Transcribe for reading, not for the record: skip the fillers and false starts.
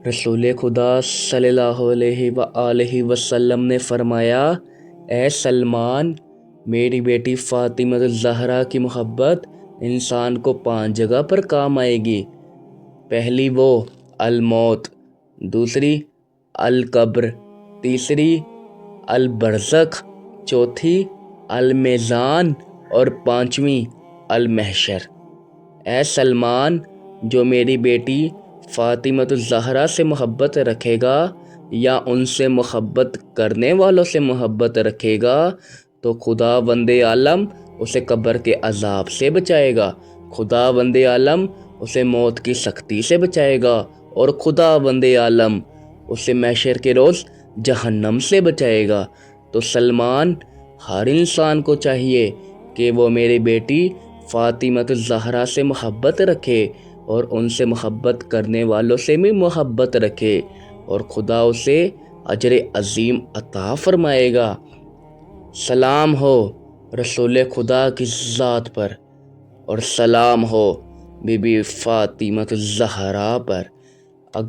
رسول خدا صلی اللہ علیہ وآلہ وسلم نے فرمایا، اے سلمان، میری بیٹی فاطمہ الزہرا کی محبت انسان کو 5 جگہ پر کام آئے گی۔ پہلی وہ الموت، دوسری القبر، تیسری البرزخ، چوتھی المیزان اور 5ویں المحشر۔ اے سلمان، جو میری بیٹی فاطمہ الزہرا سے محبت رکھے گا یا ان سے محبت کرنے والوں سے محبت رکھے گا تو خدا وند عالم اسے قبر کے عذاب سے بچائے گا، خدا وند عالم اسے موت کی سختی سے بچائے گا، اور خدا وند عالم اسے محشر کے روز جہنم سے بچائے گا۔ تو سلمان، ہر انسان کو چاہیے کہ وہ میری بیٹی فاطمہ الزہرا سے محبت رکھے اور ان سے محبت کرنے والوں سے بھی محبت رکھے، اور خدا اسے اجر عظیم عطا فرمائے گا۔ سلام ہو رسول خدا کی ذات پر، اور سلام ہو بی بی فاطمہ الزہرا پر۔